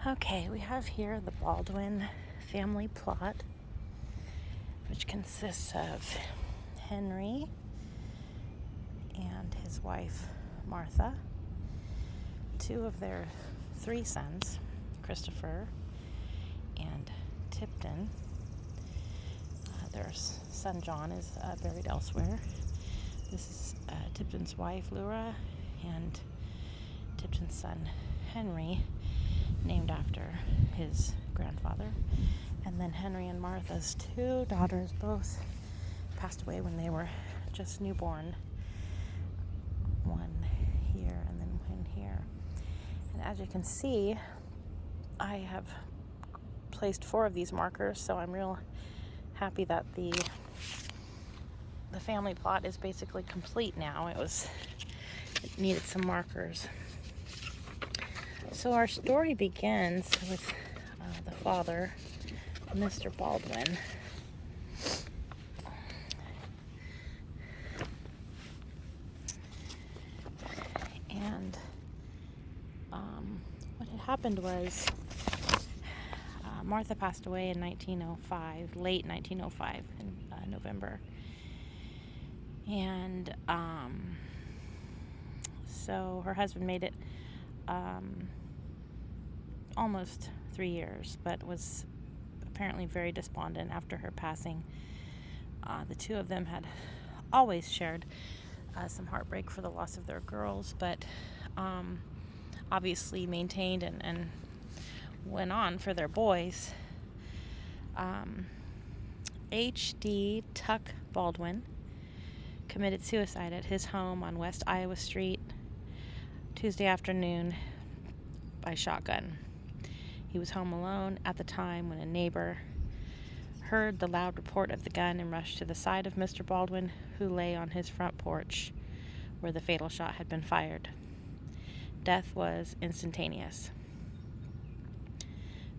Okay, we have here the Baldwin family plot, which consists of Henry and his wife Martha, two of their three sons, Christopher and Tipton. Their son John is buried elsewhere. This is Tipton's wife Laura and Tipton's son Henry, named after his grandfather. And then Henry and Martha's two daughters both passed away when they were just newborn. One here and then one here. And as you can see, I have placed 4 of these markers, so I'm real happy that the family plot is basically complete now. It needed some markers. So our story begins with the father, Mr. Baldwin. And what had happened was Martha passed away in 1905, late 1905 in November. And so her husband made it almost 3 years, but was apparently very despondent after her passing. The two of them had always shared some heartbreak for the loss of their girls, but obviously maintained and went on for their boys. H.D. Tuck Baldwin committed suicide at his home on West Iowa Street Tuesday afternoon by shotgun. He was home alone at the time when a neighbor heard the loud report of the gun and rushed to the side of Mr. Baldwin, who lay on his front porch where the fatal shot had been fired. Death was instantaneous.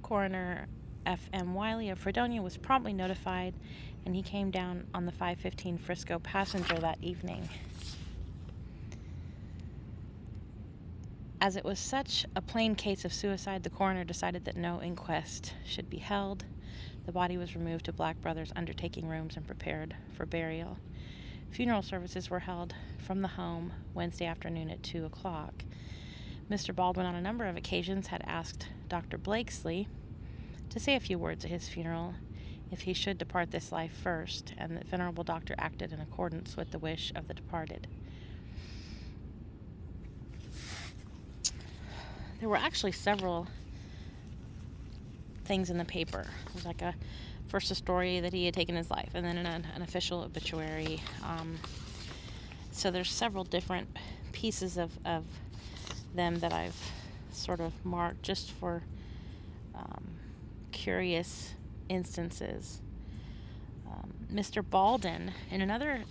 Coroner F.M. Wiley of Fredonia was promptly notified, and he came down on the 515 Frisco passenger that evening. As it was such a plain case of suicide, the coroner decided that no inquest should be held. The body was removed to Black Brothers undertaking rooms and prepared for burial. Funeral services were held from the home Wednesday afternoon at 2 o'clock. Mr. Baldwin, on a number of occasions, had asked Dr. Blakesley to say a few words at his funeral if he should depart this life first, and the venerable doctor acted in accordance with the wish of the departed. There were actually several things in the paper. It was like first a story that he had taken his life, and then an official obituary. So there's several different pieces of them that I've sort of marked just for curious instances. Mr. Baldwin, in another,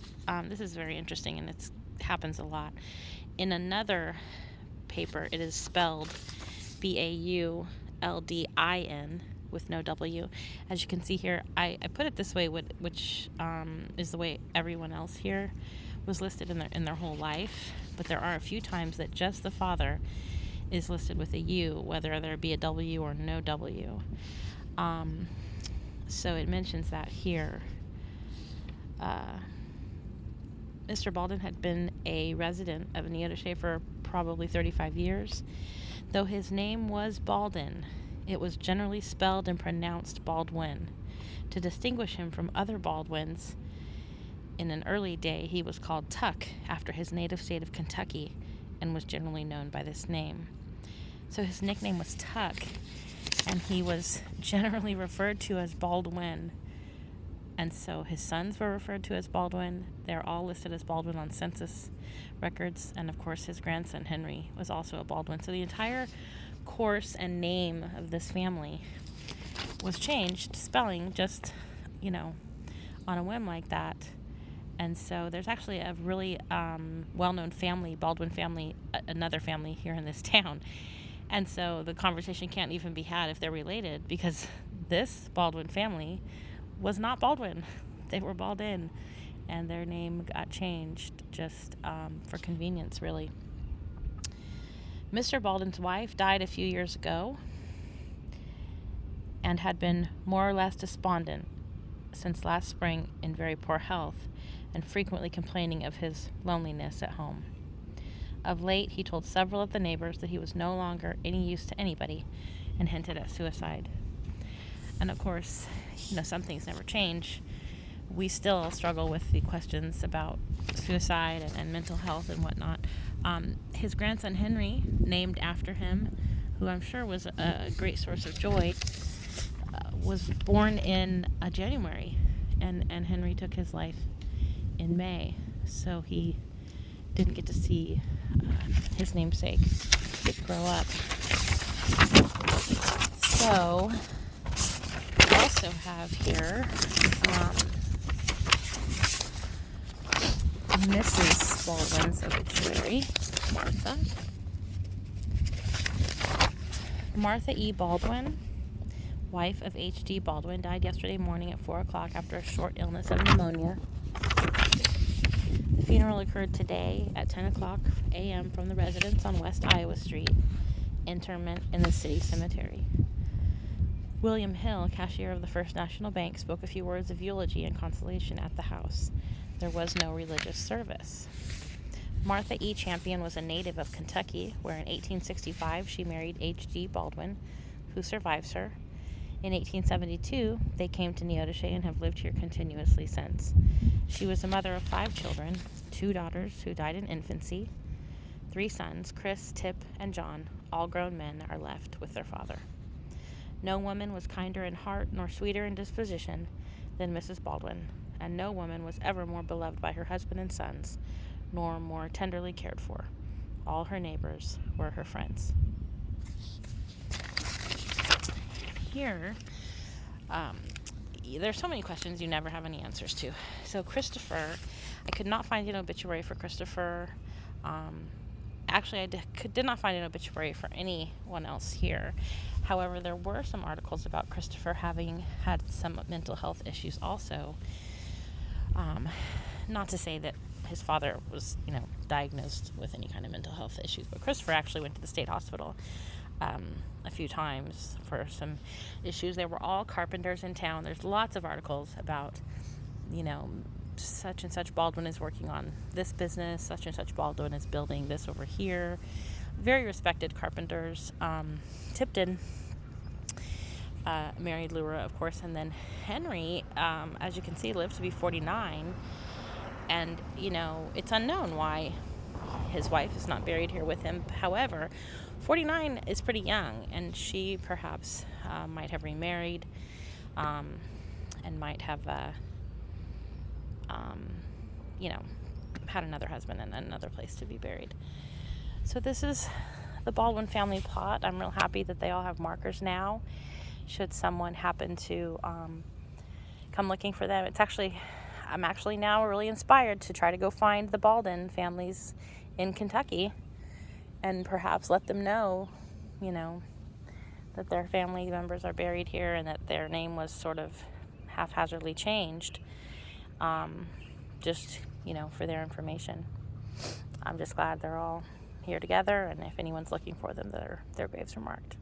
this is very interesting, and it happens a lot. In another paper, it is spelled Bauldin with no W. As you can see here, I put it this way, which is the way everyone else here was listed in their whole life. But there are a few times that just the father is listed with a U, whether there be a W or no W. So it mentions that here. Mr. Baldwin had been a resident of Neodesha for probably 35 years. Though his name was Baldwin, it was generally spelled and pronounced Baldwin. To distinguish him from other Baldwins, in an early day he was called Tuck after his native state of Kentucky and was generally known by this name. So his nickname was Tuck, and he was generally referred to as Baldwin. And so his sons were referred to as Baldwin. They're all listed as Baldwin on census records. And of course, his grandson Henry was also a Baldwin. So the entire course and name of this family was changed, spelling just, on a whim like that. And so there's actually a really well-known family, Baldwin family, another family here in this town. And so the conversation can't even be had if they're related, because this Baldwin family was not Baldwin. They were Baldwin, and their name got changed just for convenience, really. Mr. Baldwin's wife died a few years ago, and had been more or less despondent since last spring, in very poor health, and frequently complaining of his loneliness at home. Of late, he told several of the neighbors that he was no longer any use to anybody, and hinted at suicide. And of course, some things never change. We still struggle with the questions about suicide and mental health and whatnot. His grandson Henry, named after him, who I'm sure was a great source of joy, was born in January, and Henry took his life in May, so he didn't get to see his namesake grow up. So we also have here Mrs. Baldwin's obituary, Martha. Martha E. Baldwin, wife of H.D. Baldwin, died yesterday morning at 4 o'clock after a short illness of pneumonia. The funeral occurred today at 10 o'clock a.m. from the residence on West Iowa Street. Interment in the city cemetery. William Hill, cashier of the First National Bank, spoke a few words of eulogy and consolation at the house. There was no religious service. Martha E. Champion was a native of Kentucky, where in 1865 she married H.D. Baldwin, who survives her. In 1872, they came to Neodesha and have lived here continuously since. She was the mother of 5 children, 2 daughters who died in infancy, 3 sons, Chris, Tip, and John. All grown men are left with their father. No woman was kinder in heart nor sweeter in disposition than Mrs. Baldwin, and no woman was ever more beloved by her husband and sons, nor more tenderly cared for. All her neighbors were her friends. Here, there's so many questions you never have any answers to. So Christopher, I could not find an obituary for Christopher. Actually, I did not find an obituary for anyone else here. However, there were some articles about Christopher having had some mental health issues also. Not to say that his father was, diagnosed with any kind of mental health issues, but Christopher actually went to the state hospital a few times for some issues. They were all carpenters in town. There's lots of articles about, such and such Baldwin is working on this business, such and such Baldwin is building this over here. Very respected carpenters. Tipton married Lura, of course, and then Henry, as you can see, lived to be 49. And, it's unknown why his wife is not buried here with him. However, 49 is pretty young, and she perhaps might have remarried and might have, had another husband and another place to be buried. So this is the Baldwin family plot. I'm real happy that they all have markers now. Should someone happen to come looking for them, I'm actually now really inspired to try to go find the Baldwin families in Kentucky and perhaps let them know, that their family members are buried here and that their name was sort of haphazardly changed, for their information. I'm just glad they're all here together, and if anyone's looking for them, their graves are marked.